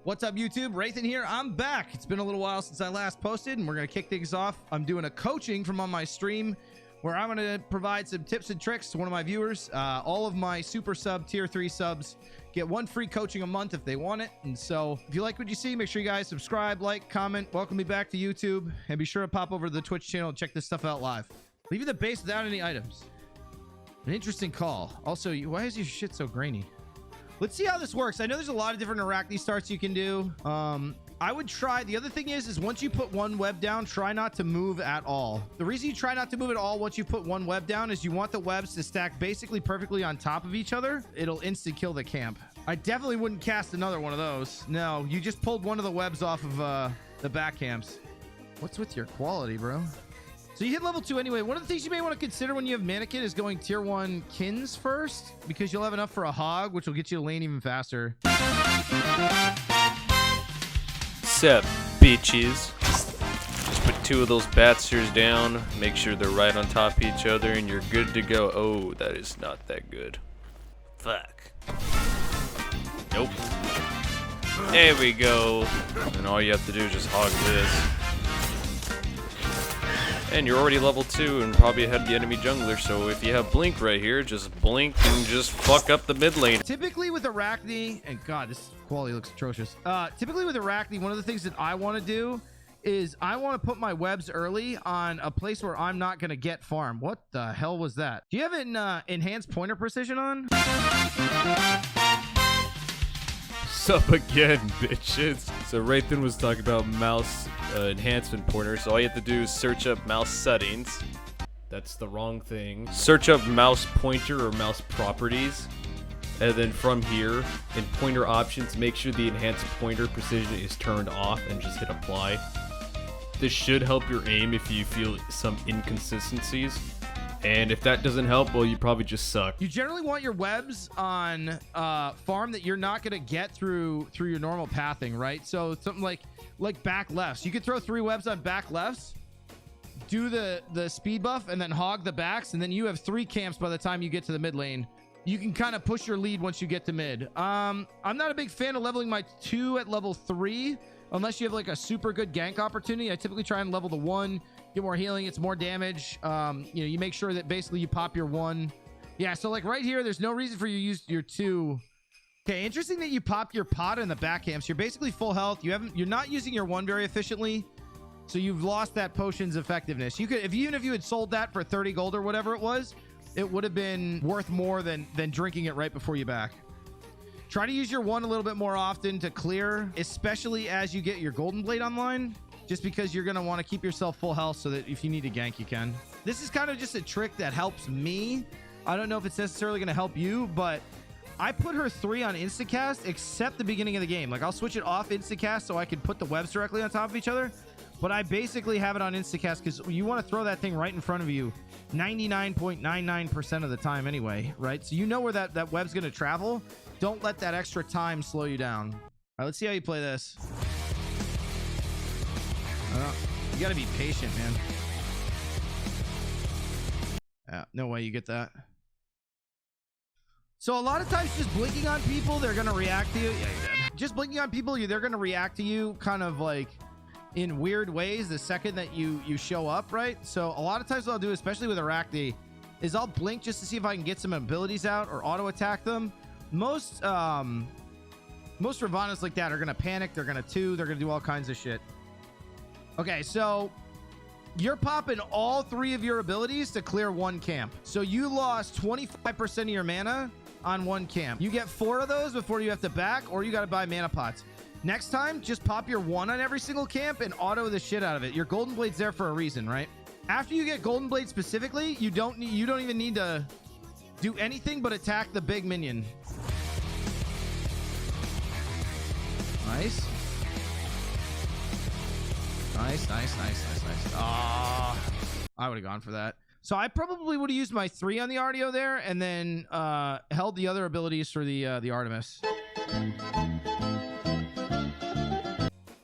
What's up, YouTube? Wraithyn here. I'm back. It's been a little while since I last posted, and we're going to kick things off. I'm doing a coaching from on my stream where I'm going to provide some tips and tricks to one of my viewers. All of my super sub tier 3 subs get one free coaching a month if they want it. And so if you like what you see, make sure you guys subscribe, like, comment, welcome me back to YouTube, and be sure to pop over to the Twitch channel and check this stuff out live. Leaving the base without any items. An interesting call. Also, why is your shit so grainy? Let's see how this works. I know there's a lot of different Arachne starts you can do. I would try. The other thing is once you put one web down, try not to move at all. The reason you try not to move at all once you put one web down is you want the webs to stack basically perfectly on top of each other. It'll instant kill the camp. I definitely wouldn't cast another one of those. No, you just pulled one of the webs off of the back camps. What's with your quality, bro? So you hit level 2 anyway. One of the things you may want to consider when you have mannequin is going tier 1 kins first, because you'll have enough for a hog, which will get you to lane even faster. Sup, bitches. Just put 2 of those basters down, make sure they're right on top of each other, and you're good to go. Oh, that is not that good. Fuck. Nope. There we go. And all you have to do is just hog this. And you're already level 2 and probably ahead of the enemy jungler, so if you have blink right here, just blink and just fuck up the mid lane. Typically with Arachne, and god, this quality looks atrocious. Typically with Arachne, one of the things that I want to do is I want to put my webs early on a place where I'm not going to get farm. What the hell was that? Do you have an enhanced pointer precision on? Sup again, bitches. So Wraithyn was talking about mouse enhancement pointer, so all you have to do is search up mouse settings. That's the wrong thing. Search up mouse pointer or mouse properties, and then from here in pointer options, make sure the enhanced pointer precision is turned off and just hit apply. This should help your aim if you feel some inconsistencies. And if that doesn't help, well, you probably just suck. You generally want your webs on farm that you're not going to get through your normal pathing, right? So something like back lefts. You could throw 3 webs on back lefts, do the speed buff, and then hog the backs, and then you have 3 camps by the time you get to the mid lane. You can kind of push your lead once you get to mid. I'm not a big fan of leveling my 2 at level 3 unless you have like a super good gank opportunity. I typically try and level the 1. Get more healing, it's more damage. You make sure that basically you pop your 1. Yeah, so like right here, there's no reason for you to use your 2. Okay, interesting that you pop your pot in the back camps. You're basically full health. You're not using your 1 very efficiently, so you've lost that potion's effectiveness. You could, even if you had sold that for 30 gold or whatever it was, it would have been worth more than drinking it right before you back. Try to use your 1 a little bit more often to clear, especially as you get your golden blade online. Just because you're going to want to keep yourself full health so that if you need to gank, you can. This is kind of just a trick that helps me. I don't know if it's necessarily going to help you, but I put her 3 on instacast except the beginning of the game. Like I'll switch it off instacast so I can put the webs directly on top of each other. But I basically have it on instacast because you want to throw that thing right in front of you 99.99% of the time anyway, right? So you know where that web's going to travel. Don't let that extra time slow you down. All right, let's see how you play this. You gotta be patient, man. No way you get that. So a lot of times just blinking on people, they're gonna react to you. Yeah, you're dead. Just blinking on people, they're gonna react to you kind of like in weird ways the second that you show up, right? So a lot of times what I'll do, especially with Arachne, is I'll blink just to see if I can get some abilities out or auto attack them. Most Ravana's like that are gonna panic, they're gonna they're gonna do all kinds of shit. Okay, so you're popping all 3 of your abilities to clear 1 camp. So you lost 25% of your mana on 1 camp. You get 4 of those before you have to back, or you got to buy mana pots. Next time, just pop your 1 on every single camp and auto the shit out of it. Your golden blade's there for a reason, right? After you get golden blade specifically, you don't even need to do anything but attack the big minion. Nice. Nice. Ah, I would have gone for that. So I probably would have used my 3 on the RDO there and then held the other abilities for the Artemis.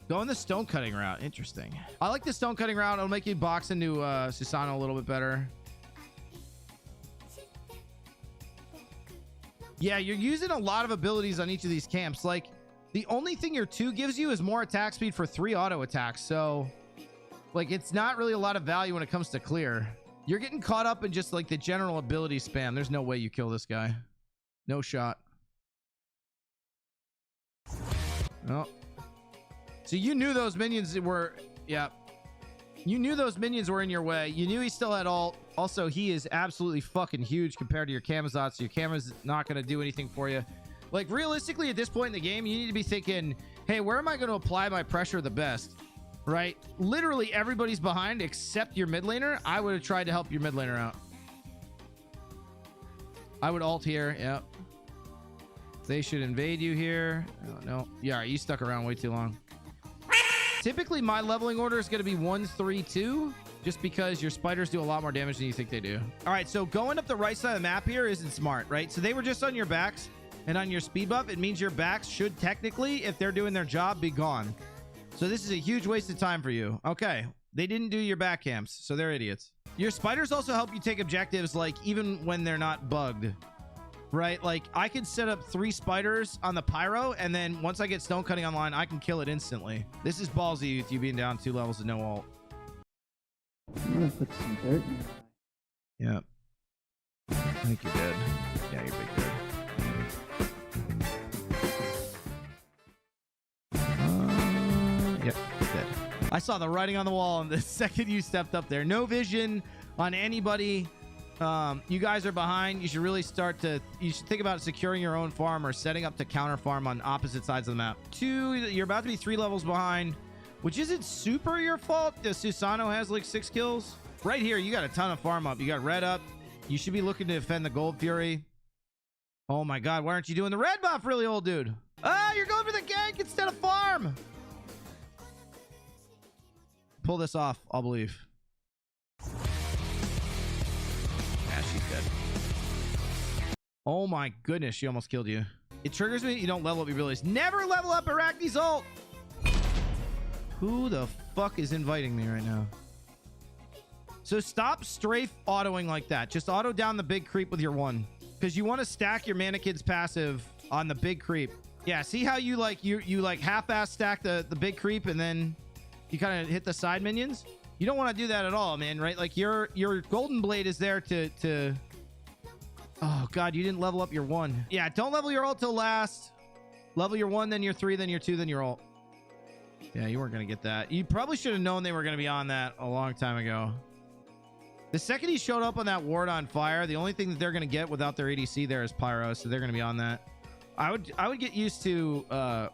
Going the stone cutting route. Interesting. I like the stone cutting route. It'll make you box into Susano a little bit better. Yeah, you're using a lot of abilities on each of these camps. Like The only thing your 2 gives you is more attack speed for 3 auto attacks. So, like, it's not really a lot of value when it comes to clear. You're getting caught up in just, like, the general ability spam. There's no way you kill this guy. No shot. Oh. So you knew those minions were... Yeah. You knew those minions were in your way. You knew he still had ult. Also, he is absolutely fucking huge compared to your Camazot, so your camera's not going to do anything for you. Like, realistically, at this point in the game, you need to be thinking, hey, where am I going to apply my pressure the best? Right? Literally everybody's behind except your mid laner. I would have tried to help your mid laner out. I would ult here. Yep. They should invade you here. Oh, no. Yeah, you stuck around way too long. Typically, my leveling order is going to be 1, 3, 2, just because your spiders do a lot more damage than you think they do. All right, so going up the right side of the map here isn't smart, right? So they were just on your backs and on your speed buff. It means your backs should technically, if they're doing their job, be gone. So this is a huge waste of time for you. Okay, they didn't do your back camps, so they're idiots. Your spiders also help you take objectives, like, even when they're not bugged. Right? Like, I could set up 3 spiders on the pyro, and then once I get stone cutting online, I can kill it instantly. This is ballsy with you being down 2 levels and no ult. I'm gonna put some dirt in your eye. Yep. I think you're dead. Yeah, you're big dead. Yep, dead. I saw the writing on the wall and the second you stepped up there. No vision on anybody. You guys are behind. You should really you should think about securing your own farm or setting up to counter farm on opposite sides of the map. 2, you're about to be 3 levels behind, which isn't super your fault. The Susano has like 6 kills. Right here, you got a ton of farm up. You got red up. You should be looking to defend the Gold Fury. Oh my God, why aren't you doing the red buff, really old dude? Ah, you're going for the gank instead of farm. Pull this off, I'll believe. She's dead. Oh my goodness, she almost killed you. It triggers me. You don't level up your abilities. Never level up Arachne's ult. Who the fuck is inviting me right now? So stop strafe autoing like that. Just auto down the big creep with your 1, because you want to stack your Mannequin's passive on the big creep. Yeah, see how you like half-ass stack the big creep and then you kind of hit the side minions? You don't want to do that at all, man, right? Like, your golden blade is there to... Oh, God, you didn't level up your 1. Yeah, don't level your ult till last. Level your 1, then your 3, then your 2, then your ult. Yeah, you weren't going to get that. You probably should have known they were going to be on that a long time ago. The second he showed up on that ward on fire, the only thing that they're going to get without their ADC there is Pyro, so they're going to be on that. I would get used to...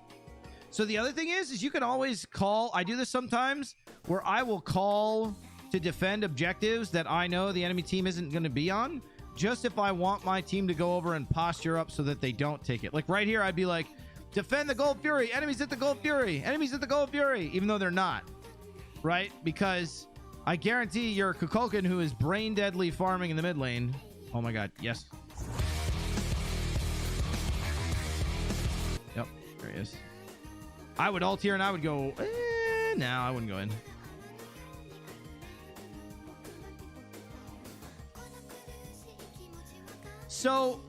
So the other thing is you can always call... I do this sometimes, where I will call to defend objectives that I know the enemy team isn't going to be on, just if I want my team to go over and posture up so that they don't take it. Like right here, I'd be like, defend the Gold Fury. Enemies at the Gold Fury. Enemies at the Gold Fury. Even though they're not. Right? Because I guarantee your Kukulkan, who is brain deadly farming in the mid lane. Oh my God. Yes. Yep. There he is. I would ult here and I would go... no, I wouldn't go in. So,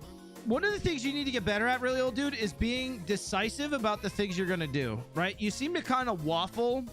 one of the things you need to get better at, really, old dude, is being decisive about the things you're going to do, right? You seem to kind of waffle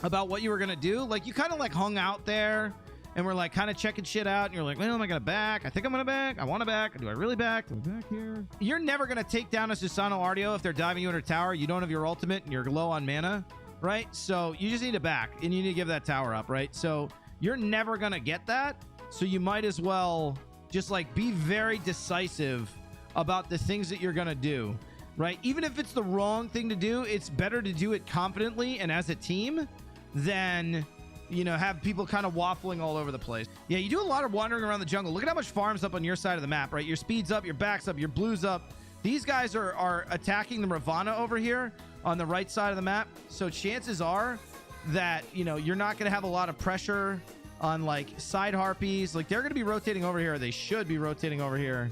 about what you were going to do. Like, you kind of, like, hung out there and were, like, kind of checking shit out. And you're like, well, am I going to back? I think I'm going to back. I want to back. Do I really back? Do I back here? You're never going to take down a Susano Ardio if they're diving you under tower. You don't have your ultimate and you're low on mana, right? So, you just need to back and you need to give that tower up, right? So, you're never going to get that. So, you might as well... just like be very decisive about the things that you're going to do, right? Even if it's the wrong thing to do, it's better to do it confidently and as a team than, you know, have people kind of waffling all over the place. Yeah, you do a lot of wandering around the jungle. Look at how much farm's up on your side of the map, right? Your speed's up, your back's up, your blue's up. These guys are attacking the Ravana over here on the right side of the map. So chances are that, you know, you're not going to have a lot of pressure on like side harpies. Like they're going to be rotating over here. They should be rotating over here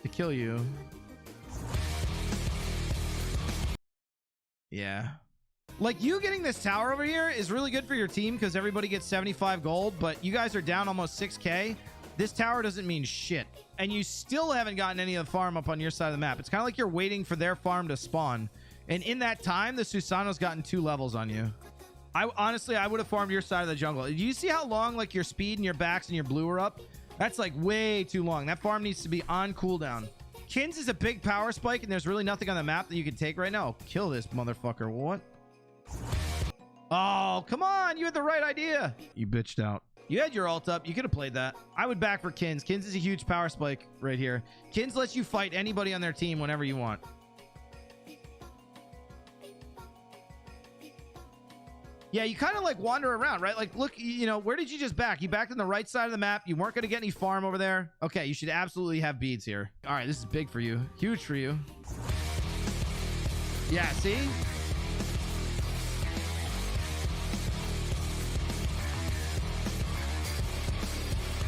to kill you. Yeah. Like you getting this tower over here is really good for your team because everybody gets 75 gold, but you guys are down almost 6k. this tower doesn't mean shit. And you still haven't gotten any of the farm up on your side of the map. It's kind of like you're waiting for their farm to spawn. And in that time, the Susanoo's gotten 2 levels on you. Honestly, I would have farmed your side of the jungle. Do you see how long like your speed and your backs and your blue are up? That's like way too long. That farm needs to be on cooldown. Kins is a big power spike, and there's really nothing on the map that you can take right now. Kill this motherfucker. What? Oh, come on. You had the right idea. You bitched out. You had your ult up. You could have played that. I would back for Kins. Kins is a huge power spike right here. Kins lets you fight anybody on their team whenever you want. Yeah, you kind of like wander around, right? Like, look, you know, where did you just back? You backed on the right side of the map. You weren't going to get any farm over there. Okay, you should absolutely have beads here. All right, this is big for you. Huge for you. Yeah, see?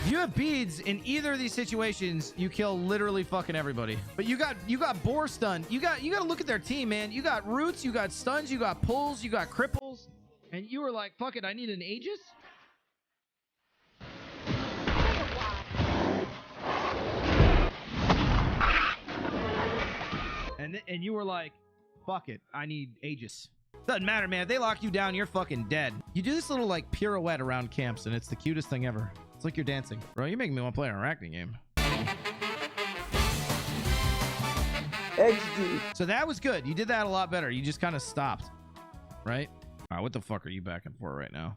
If you have beads in either of these situations, you kill literally fucking everybody. But you got boar stun. You got to look at their team, man. You got roots, you got stuns, you got pulls, you got cripples. And you were like, fuck it, I need an Aegis? And you were like, fuck it, I need Aegis. Doesn't matter, man. If they lock you down, you're fucking dead. You do this little like pirouette around camps, and it's the cutest thing ever. It's like you're dancing. Bro, you're making me want to play an Arachne game. XD. So that was good. You did that a lot better. You just kind of stopped, right? All right, what the fuck are you backing for right now?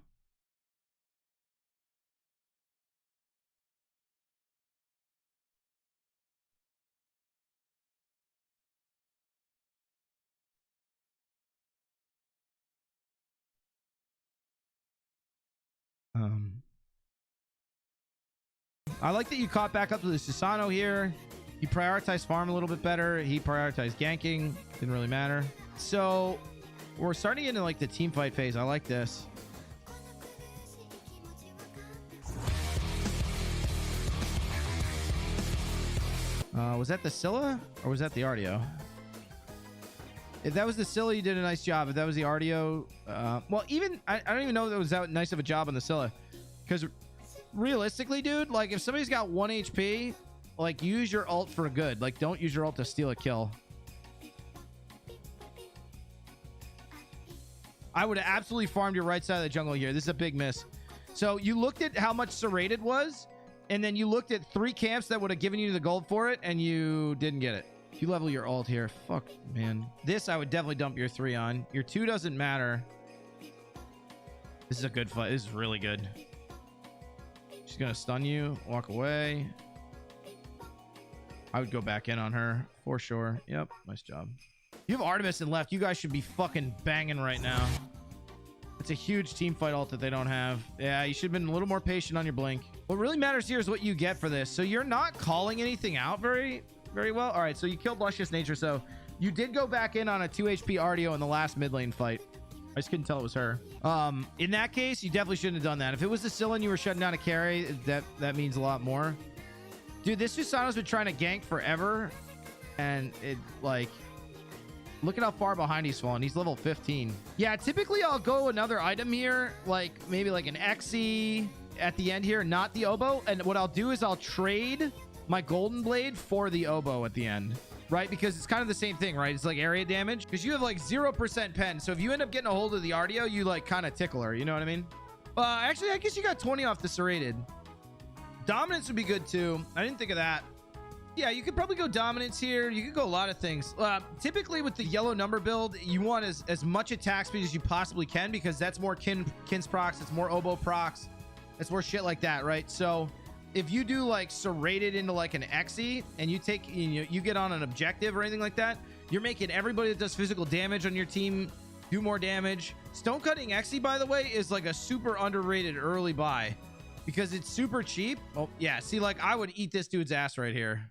I like that you caught back up to the Susanoo here. You prioritized farm a little bit better. He prioritized ganking. Didn't really matter. So we're starting into like the team fight phase. I like this. Was that the Scylla or was that the Artio? If that was the Scylla, you did a nice job. If that was the Artio, well, even I don't even know if that was that nice of a job on the Scylla, because realistically, dude, like if somebody's got 1 HP, like use your ult for good. Like don't use your ult to steal a kill. I would have absolutely farmed your right side of the jungle here. This is a big miss. So you looked at how much serrated was, and then you looked at 3 camps that would have given you the gold for it, and you didn't get it. If you level your ult here, fuck, man. This I would definitely dump your 3 on. Your 2 doesn't matter. This is a good fight. This is really good. She's gonna stun you, walk away. I would go back in on her for sure. Yep, nice job. You have Artemis in left. You guys should be fucking banging right now. It's a huge team fight ult that they don't have. Yeah, you should have been a little more patient on your blink. What really matters here is what you get for this. So you're not calling anything out very well. All right, so you killed Luscious Nature. So you did go back in on a 2 HP Artio in the last mid lane fight. I just couldn't tell it was her. In that case, you definitely shouldn't have done that. If it was the Scylla and you were shutting down a carry, that means a lot more. Dude, this Susanoo's been trying to gank forever. And it, like... Look at how far behind he's fallen. He's level 15. Yeah, typically I'll go another item here, like maybe like an Xe at the end here, not the oboe. And what I'll do is I'll trade my golden blade for the oboe at the end, right? Because it's kind of the same thing, right? It's like area damage because you have like 0% pen. So if you end up getting a hold of the Artio, you like kind of tickle her. You know what I mean? Actually, I guess you got 20 off the serrated. Dominance would be good too. I didn't think of that. Yeah, you could probably go dominance here. You could go a lot of things. Typically with the yellow number build, you want as much attack speed as you possibly can because that's more Kins procs, it's more oboe procs, it's more shit like that, right? So if you do like serrated into like an Xe and you take, you get on an objective or anything like that, you're making everybody that does physical damage on your team do more damage. Stonecutting Xe, by the way, is like a super underrated early buy because it's super cheap. Oh yeah, see, like I would eat this dude's ass right here.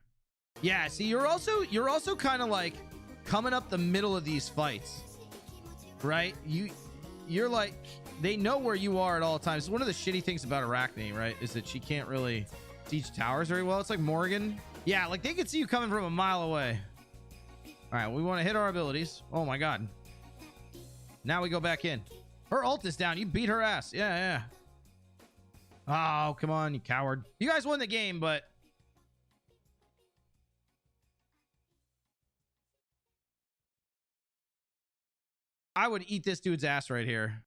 Yeah, see, you're also kind of like coming up the middle of these fights, right? You're like, they know where you are at all times. One of the shitty things about Arachne, right, is that she can't really siege towers very well. It's like Morgan. Yeah, like they can see you coming from a mile away. All right, we want to hit our abilities. Oh my God. Now we go back in. Her ult is down. You beat her ass. Yeah, yeah. Oh, come on, you coward. You guys won the game, but I would eat this dude's ass right here.